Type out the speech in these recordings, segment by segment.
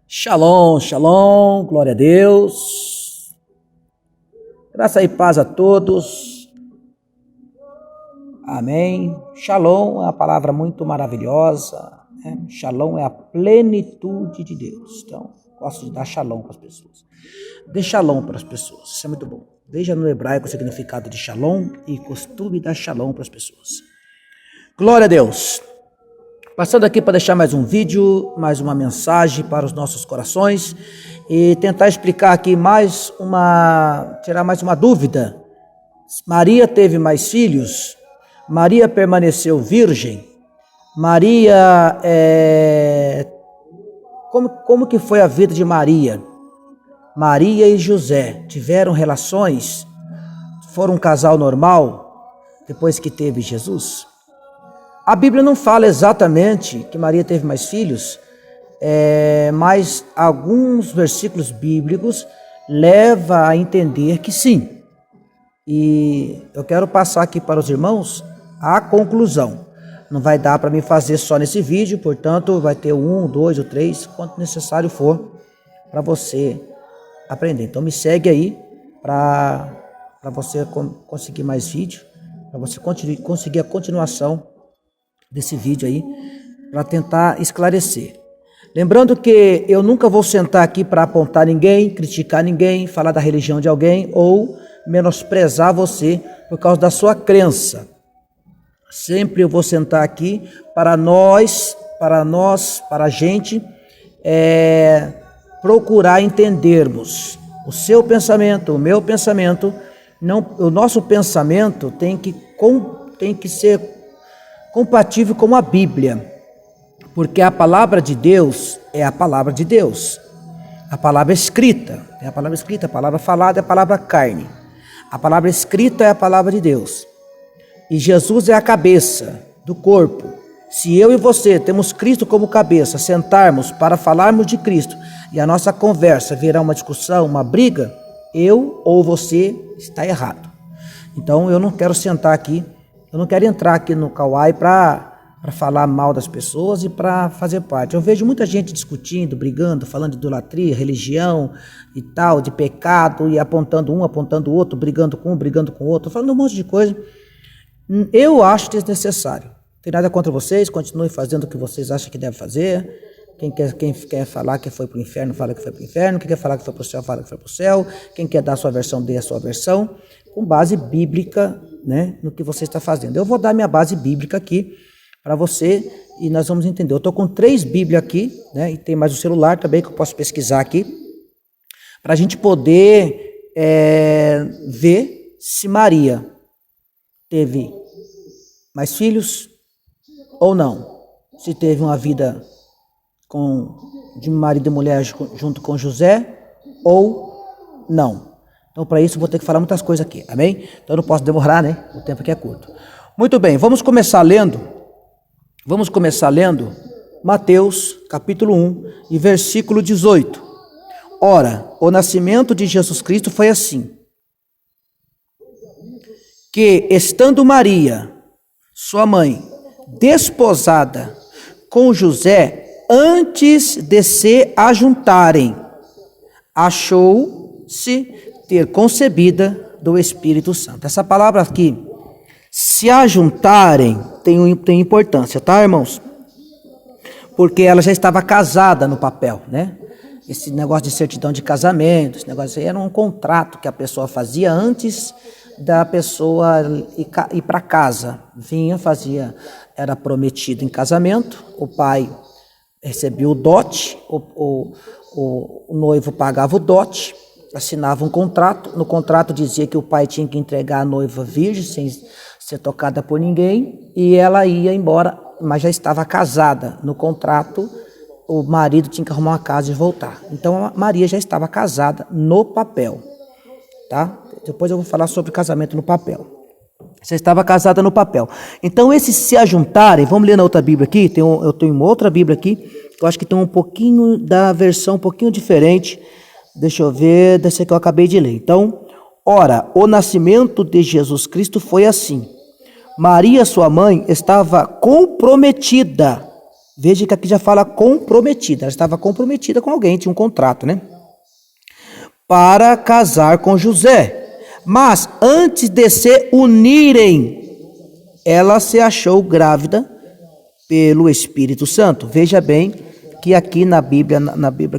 Shalom, shalom, glória a Deus. Graça e paz a todos. Amém. Shalom é uma palavra muito maravilhosa, né? Shalom é a plenitude de Deus. Então, gosto de dar shalom para as pessoas. Dê shalom para as pessoas, isso é muito bom. Veja no hebraico o significado de shalom e costume dar shalom para as pessoas. Glória a Deus. Passando aqui para deixar mais um vídeo, mais uma mensagem para os nossos corações e tentar explicar aqui tirar mais uma dúvida. Maria teve mais filhos? Maria permaneceu virgem? Maria, como que foi a vida de Maria? Maria e José tiveram relações? Foram um casal normal depois que teve Jesus? A Bíblia não fala exatamente que Maria teve mais filhos, mas alguns versículos bíblicos levam a entender que sim. E eu quero passar aqui para os irmãos a conclusão. Não vai dar para mim fazer só nesse vídeo, portanto vai ter 1, 2 ou 3, quanto necessário for para você aprender. Então me segue aí para você conseguir mais vídeo, para você conseguir a continuação desse vídeo aí, para tentar esclarecer. Lembrando que eu nunca vou sentar aqui para apontar ninguém, criticar ninguém, falar da religião de alguém ou menosprezar você por causa da sua crença. Sempre eu vou sentar aqui para a gente procurar entendermos o seu pensamento, o meu pensamento. Não, o nosso pensamento tem que ser compatível com a Bíblia, porque a palavra de Deus é a palavra de Deus, a palavra escrita é a palavra escrita, a palavra falada é a palavra carne, a palavra escrita é a palavra de Deus, e Jesus é a cabeça do corpo. Se eu e você temos Cristo como cabeça, sentarmos para falarmos de Cristo e a nossa conversa virá uma discussão, uma briga, eu ou você está errado. Então eu não quero sentar aqui, eu não quero entrar aqui no Kauai para falar mal das pessoas e para fazer parte. Eu vejo muita gente discutindo, brigando, falando de idolatria, religião e tal, de pecado, e apontando um, apontando o outro, brigando com um, brigando com o outro, falando um monte de coisa. Eu acho desnecessário. Não tem nada contra vocês, continue fazendo o que vocês acham que deve fazer. Quem quer falar que foi para o inferno, fala que foi para o inferno. Quem quer falar que foi para o céu, fala que foi para o céu. Quem quer dar a sua versão, dê a sua versão, com base bíblica, né, no que você está fazendo. Eu vou dar minha base bíblica aqui para você e nós vamos entender. Eu estou com 3 Bíblias aqui, né, e tem mais o celular também que eu posso pesquisar aqui, para a gente poder ver se Maria teve mais filhos ou não. Se teve uma vida de marido e mulher junto com José ou não. Então, para isso, vou ter que falar muitas coisas aqui, amém? Então, eu não posso demorar, né? O tempo aqui é curto. Muito bem, vamos começar lendo Mateus, capítulo 1, e versículo 18. Ora, o nascimento de Jesus Cristo foi assim, que, estando Maria, sua mãe, desposada com José, antes de se ajuntarem, achou-se ter concebida do Espírito Santo. Essa palavra aqui, se ajuntarem, tem importância, tá, irmãos? Porque ela já estava casada no papel, né? Esse negócio de certidão de casamento, esse negócio aí era um contrato que a pessoa fazia antes da pessoa ir para casa. Era prometido em casamento, o pai recebia o dote, o noivo pagava o dote, assinava um contrato. No contrato dizia que o pai tinha que entregar a noiva virgem, sem ser tocada por ninguém, e ela ia embora, mas já estava casada. No contrato, o marido tinha que arrumar uma casa e voltar. Então, a Maria já estava casada no papel, tá? Depois eu vou falar sobre casamento no papel. Já estava casada no papel. Então, esses se ajuntarem, vamos ler na outra Bíblia aqui, eu tenho uma outra Bíblia aqui, que eu acho que tem um pouquinho da versão, um pouquinho diferente. Deixa eu ver, dessa que eu acabei de ler. Então, ora, o nascimento de Jesus Cristo foi assim. Maria, sua mãe, estava comprometida Veja que aqui já fala comprometida. Ela estava comprometida com alguém, tinha um contrato, né? Para casar com José. Mas antes de se unirem, ela se achou grávida pelo Espírito Santo. Veja bem que aqui na Bíblia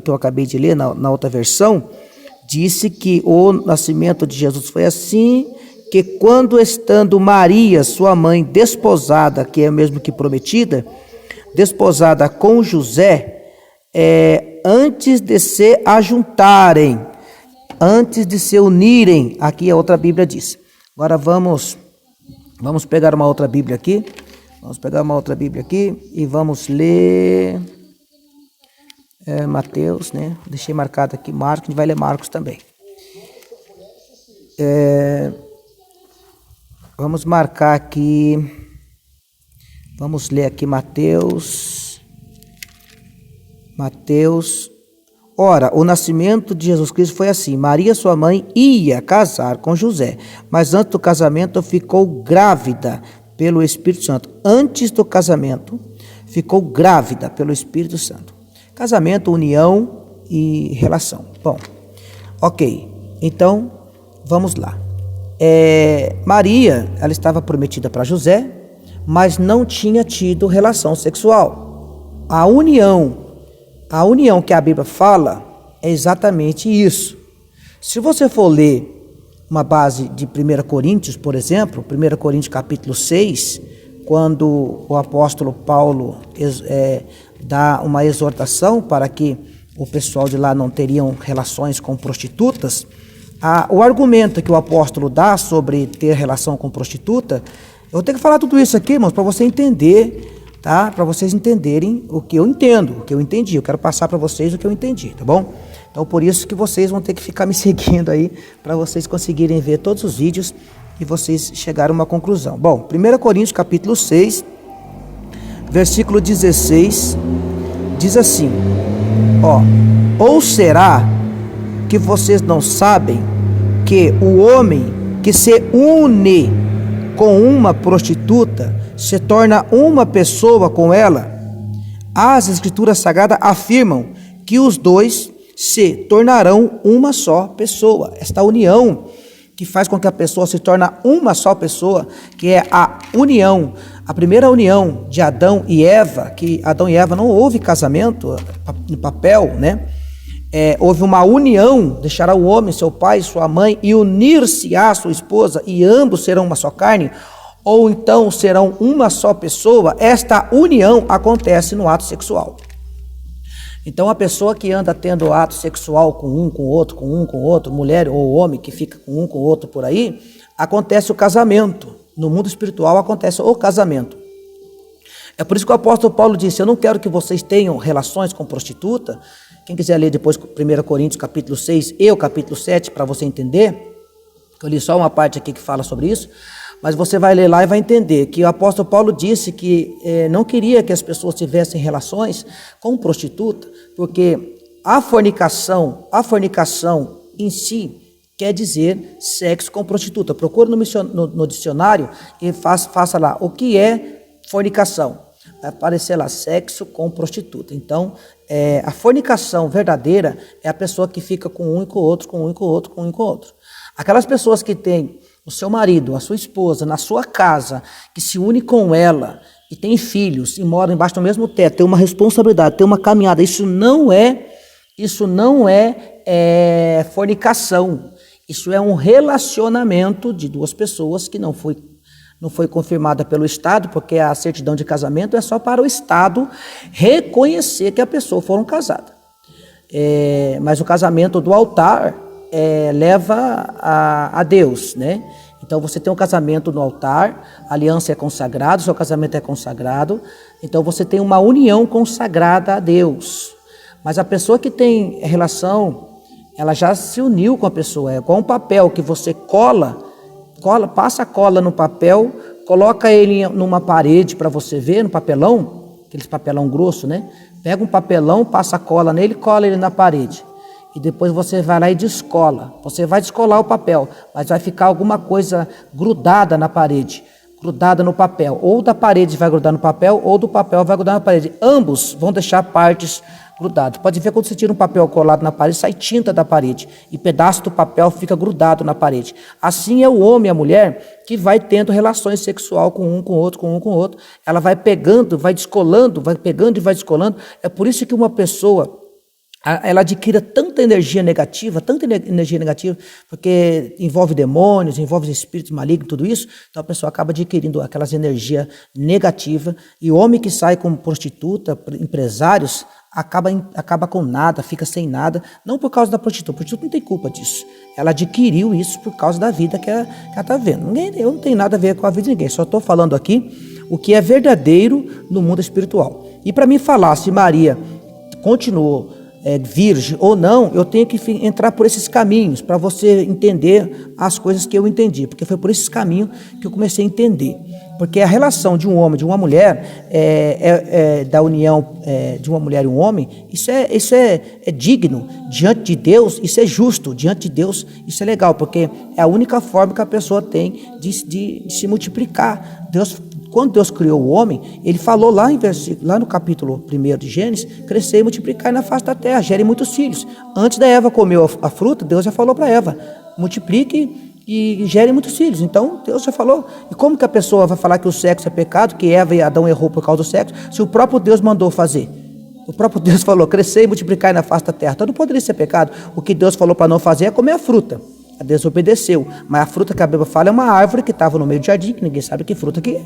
que eu acabei de ler, na outra versão, disse que o nascimento de Jesus foi assim, que quando estando Maria, sua mãe, desposada, que é mesmo que prometida, desposada com José, antes de se ajuntarem, antes de se unirem, aqui a outra Bíblia diz. Agora vamos pegar uma outra Bíblia aqui, e vamos ler Mateus, né? Deixei marcado aqui Marcos, a gente vai ler Marcos também. Vamos marcar aqui, vamos ler aqui Mateus. Ora, o nascimento de Jesus Cristo foi assim: Maria, sua mãe, ia casar com José, mas antes do casamento ficou grávida pelo Espírito Santo. Antes do casamento, ficou grávida pelo Espírito Santo. Casamento, união e relação. Bom, ok. Então, vamos lá. Maria, ela estava prometida para José, mas não tinha tido relação sexual. A união que a Bíblia fala é exatamente isso. Se você for ler uma base de 1 Coríntios, por exemplo, 1 Coríntios capítulo 6, quando o apóstolo Paulo dá uma exortação para que o pessoal de lá não teriam relações com prostitutas, o argumento que o apóstolo dá sobre ter relação com prostituta, eu vou ter que falar tudo isso aqui, irmãos, para você entender, tá? Para vocês entenderem o que eu entendo, o que eu entendi. Eu quero passar para vocês o que eu entendi, tá bom? Então, por isso que vocês vão ter que ficar me seguindo aí, para vocês conseguirem ver todos os vídeos e vocês chegarem a uma conclusão. Bom, 1 Coríntios capítulo 6, versículo 16, diz assim, ou será que vocês não sabem que o homem que se une com uma prostituta se torna uma pessoa com ela? As Escrituras Sagradas afirmam que os dois se tornarão uma só pessoa. Esta união que faz com que a pessoa se torne uma só pessoa, que é a união, a primeira união de Adão e Eva, que Adão e Eva não houve casamento no papel, né? Houve uma união, deixará o homem, seu pai, sua mãe, e unir-se à sua esposa, e ambos serão uma só carne, ou então serão uma só pessoa. Esta união acontece no ato sexual. Então a pessoa que anda tendo ato sexual com um, com o outro, mulher ou homem que fica com um, com o outro por aí, acontece o casamento. No mundo espiritual acontece o casamento. É por isso que o apóstolo Paulo disse: eu não quero que vocês tenham relações com prostituta. Quem quiser ler depois 1 Coríntios capítulo 6 e o capítulo 7 para você entender, eu li só uma parte aqui que fala sobre isso, mas você vai ler lá e vai entender que o apóstolo Paulo disse que não queria que as pessoas tivessem relações com prostituta, porque a fornicação em si quer dizer sexo com prostituta. Procura no dicionário e faça lá o que é fornicação. Vai aparecer lá, sexo com prostituta. Então, a fornicação verdadeira é a pessoa que fica com um e com o outro, com um e com o outro, com um e com o outro. Aquelas pessoas que têm o seu marido, a sua esposa, na sua casa, que se une com ela e tem filhos e moram embaixo do mesmo teto, tem uma responsabilidade, tem uma caminhada, isso não é fornicação. Isso é um relacionamento de duas pessoas que não foi confirmada pelo Estado, porque a certidão de casamento é só para o Estado reconhecer que a pessoa foram casada. Mas o casamento do altar leva a Deus, né? Então você tem um casamento no altar, a aliança é consagrada, o seu casamento é consagrado, então você tem uma união consagrada a Deus. Mas a pessoa que tem relação, ela já se uniu com a pessoa, é igual um papel que você passa a cola no papel, coloca ele numa parede para você ver, no papelão, aqueles papelão grosso, né? Pega um papelão, passa a cola nele, cola ele na parede. E depois você vai lá e descola. Você vai descolar o papel, mas vai ficar alguma coisa grudada na parede. grudada no papel. Ou da parede vai grudar no papel, ou do papel vai grudar na parede. Ambos vão deixar partes grudadas. Pode ver quando você tira um papel colado na parede, sai tinta da parede. E pedaço do papel fica grudado na parede. Assim é o homem e a mulher que vai tendo relações sexuais com um, com outro, com um, com outro. Ela vai pegando, vai descolando, vai pegando e vai descolando. É por isso que uma pessoa, ela adquire tanta energia negativa, porque envolve demônios, envolve espíritos malignos, tudo isso, então a pessoa acaba adquirindo aquelas energias negativas, e o homem que sai como prostituta, empresários, acaba com nada, fica sem nada, não por causa da prostituta, a prostituta não tem culpa disso, ela adquiriu isso por causa da vida que ela está vendo. Eu não tenho nada a ver com a vida de ninguém, só estou falando aqui o que é verdadeiro no mundo espiritual. E para mim falar se Maria continuou virgem ou não, eu tenho que entrar por esses caminhos para você entender as coisas que eu entendi, porque foi por esses caminhos que eu comecei a entender. Porque a relação de um homem e de uma mulher, da união de uma mulher e um homem, isso é digno diante de Deus, isso é justo diante de Deus, isso é legal, porque é a única forma que a pessoa tem de se multiplicar. Quando Deus criou o homem, ele falou lá no capítulo 1 de Gênesis, crescer e multiplicar na face da terra, gerem muitos filhos. Antes da Eva comer a fruta, Deus já falou para Eva, multiplique e gerem muitos filhos. Então Deus já falou. E como que a pessoa vai falar que o sexo é pecado, que Eva e Adão errou por causa do sexo, se o próprio Deus mandou fazer? O próprio Deus falou, crescer e multiplicar na face da terra. Então não poderia ser pecado. O que Deus falou para não fazer é comer a fruta. A Deus obedeceu, mas a fruta que a Bíblia fala é uma árvore que estava no meio do jardim, que ninguém sabe que fruta que é.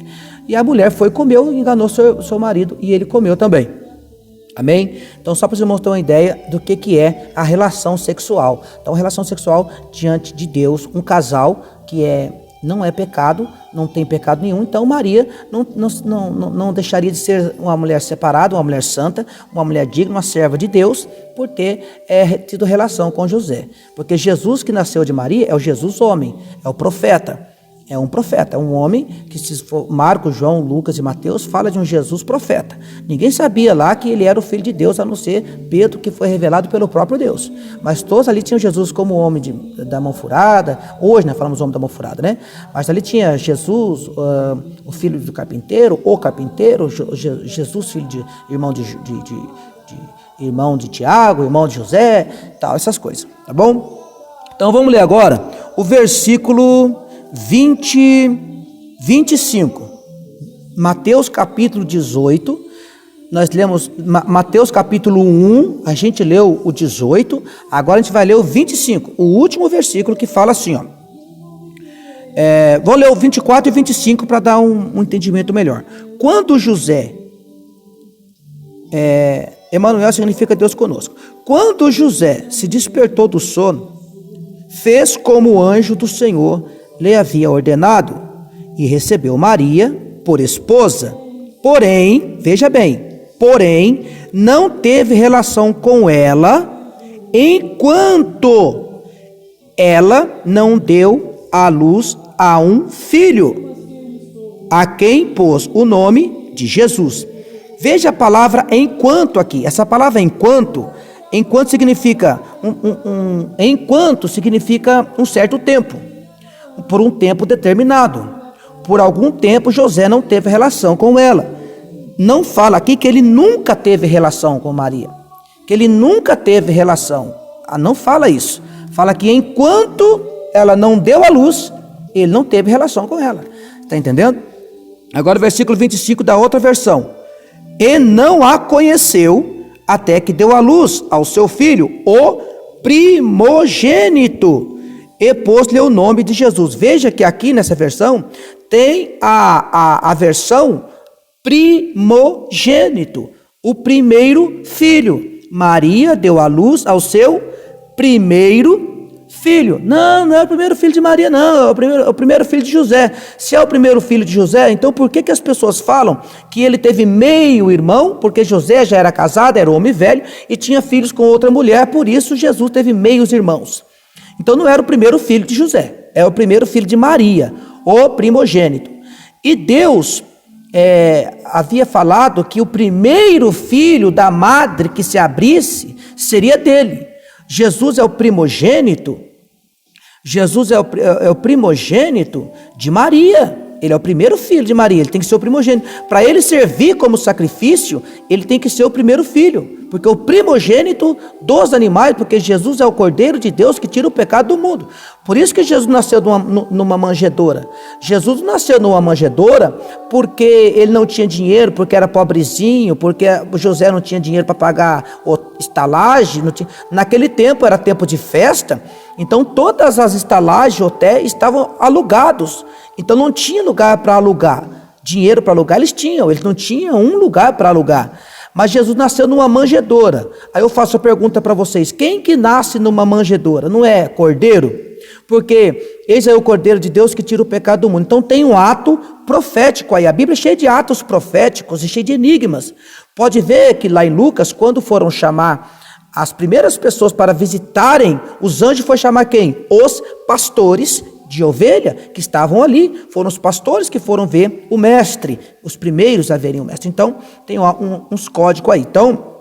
E a mulher foi, comeu, enganou seu marido, e ele comeu também. Amém? Então, só para os irmãos terem uma ideia do que é a relação sexual. Então, a relação sexual diante de Deus, um casal que não é pecado, não tem pecado nenhum. Então Maria não deixaria de ser uma mulher separada, uma mulher santa, uma mulher digna, uma serva de Deus, por ter tido relação com José. Porque Jesus que nasceu de Maria é o Jesus homem, é o profeta. É um profeta, é um homem que, se for Marcos, João, Lucas e Mateus, fala de um Jesus profeta. Ninguém sabia lá que ele era o Filho de Deus, a não ser Pedro, que foi revelado pelo próprio Deus. Mas todos ali tinham Jesus como homem da mão furada. Hoje, né, falamos homem da mão furada, né? Mas ali tinha Jesus, o filho do carpinteiro, Jesus, filho de irmão de Tiago, irmão de José, tal, essas coisas, tá bom? Então vamos ler agora o versículo 25, Mateus capítulo 18, nós lemos Mateus capítulo 1, a gente leu o 18, agora a gente vai ler o 25, o último versículo que fala assim, ó. Vou ler o 24 e 25 para dar um entendimento melhor. Quando José, Emanuel significa Deus conosco, quando José se despertou do sono, fez como o anjo do Senhor lhe havia ordenado, e recebeu Maria por esposa. Porém, veja bem, não teve relação com ela, enquanto ela não deu à luz a um filho, a quem pôs o nome de Jesus. Veja a palavra enquanto aqui. Essa palavra enquanto significa enquanto significa um certo tempo. Por um tempo determinado. Por algum tempo José não teve relação com ela. Não fala aqui que ele nunca teve relação com Maria. Que ele nunca teve relação. Não fala isso. Fala que enquanto ela não deu à luz, ele não teve relação com ela. Está entendendo? Agora o versículo 25 da outra versão. E não a conheceu até que deu à luz ao seu filho, o primogênito, e pôs-lhe o nome de Jesus. Veja que aqui nessa versão tem a versão primogênito, o primeiro filho. Maria deu à luz ao seu primeiro filho. Não é o primeiro filho de Maria, não, é o primeiro filho de José. Se é o primeiro filho de José, então por que as pessoas falam que ele teve meio irmão? Porque José já era casado, era homem velho e tinha filhos com outra mulher, por isso Jesus teve meios irmãos. Então não era o primeiro filho de José, é o primeiro filho de Maria, o primogênito. E Deus havia falado que o primeiro filho da madre que se abrisse seria dele. Jesus é o primogênito. Jesus é o primogênito de Maria. Ele é o primeiro filho de Maria, ele tem que ser o primogênito. Para ele servir como sacrifício, ele tem que ser o primeiro filho, porque o primogênito dos animais, porque Jesus é o Cordeiro de Deus que tira o pecado do mundo. Por isso que Jesus nasceu numa manjedoura. Jesus nasceu numa manjedoura porque ele não tinha dinheiro, porque era pobrezinho, porque José não tinha dinheiro para pagar estalagem. Naquele tempo era tempo de festa, então todas as estalagens, hotéis estavam alugados. Então não tinha lugar para alugar. Dinheiro para alugar eles não tinham um lugar para alugar. Mas Jesus nasceu numa manjedoura. Aí eu faço a pergunta para vocês: quem que nasce numa manjedoura? Não é cordeiro? Porque esse é o Cordeiro de Deus que tira o pecado do mundo. Então tem um ato profético aí. A Bíblia é cheia de atos proféticos e cheia de enigmas. Pode ver que lá em Lucas, quando foram chamar as primeiras pessoas para visitarem, os anjos foram chamar quem? Os pastores de ovelha que estavam ali. Foram os pastores que foram ver o mestre, os primeiros a verem o mestre. Então tem uns códigos aí. Então,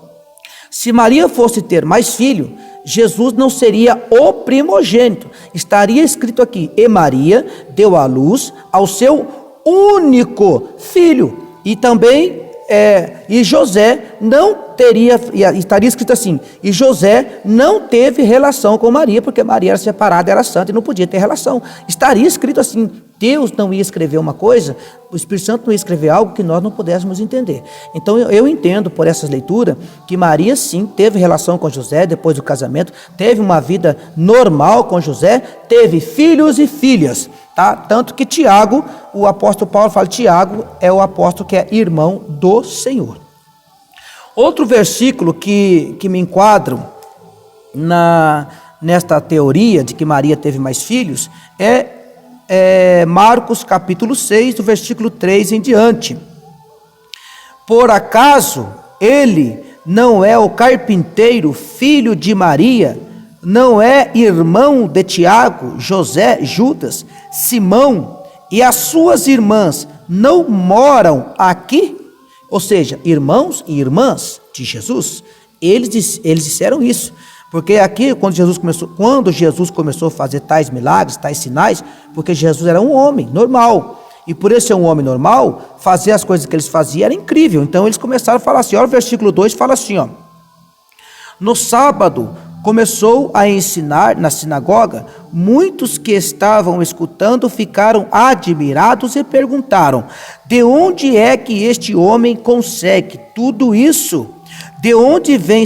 se Maria fosse ter mais filho, Jesus não seria o primogênito. Estaria escrito aqui: e Maria deu à luz ao seu único filho. E também e José não teria, estaria escrito assim: e José não teve relação com Maria, porque Maria era separada, era santa e não podia ter relação. Estaria escrito assim. Deus não ia escrever uma coisa, o Espírito Santo não ia escrever algo que nós não pudéssemos entender. Então eu entendo por essas leituras que Maria sim teve relação com José depois do casamento, teve uma vida normal com José, teve filhos e filhas, tá? Tanto que Tiago, o apóstolo Paulo fala, Tiago é o apóstolo que é irmão do Senhor. Outro versículo que me enquadram nesta teoria de que Maria teve mais filhos é Marcos capítulo 6, do versículo 3 em diante. Por acaso ele não é o carpinteiro, filho de Maria, não é irmão de Tiago, José, Judas, Simão, e as suas irmãs não moram aqui? Ou seja, irmãos e irmãs de Jesus, eles disseram isso. Porque aqui, quando Jesus começou a fazer tais milagres, tais sinais, porque Jesus era um homem normal. E por ele ser um homem normal, fazer as coisas que eles faziam era incrível. Então eles começaram a falar assim, olha o versículo 2, fala assim, ó. No sábado, começou a ensinar na sinagoga, muitos que estavam escutando ficaram admirados e perguntaram: de onde é que este homem consegue tudo isso? De onde vem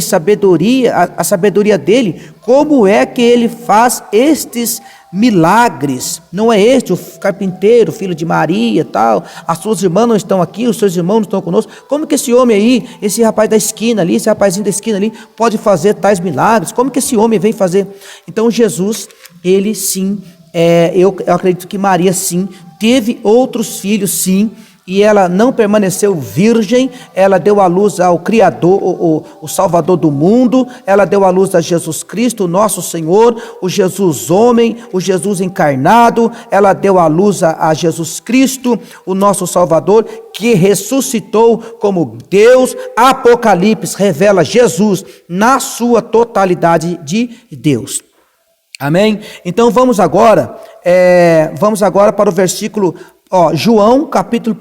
a sabedoria dele? Como é que ele faz estes milagres? Não é este o carpinteiro, filho de Maria, tal? As suas irmãs não estão aqui, os seus irmãos não estão conosco. Como que esse homem aí, esse rapaz da esquina ali, esse rapazinho da esquina ali, pode fazer tais milagres? Como que esse homem vem fazer? Então Jesus, ele sim, eu acredito que Maria sim, teve outros filhos sim, e ela não permaneceu virgem, ela deu à luz ao Criador, o Salvador do mundo, ela deu à luz a Jesus Cristo, o nosso Senhor, o Jesus homem, o Jesus encarnado, ela deu à luz a Jesus Cristo, o nosso Salvador, que ressuscitou como Deus. Apocalipse revela Jesus na sua totalidade de Deus. Amém? Então vamos agora para o versículo, João capítulo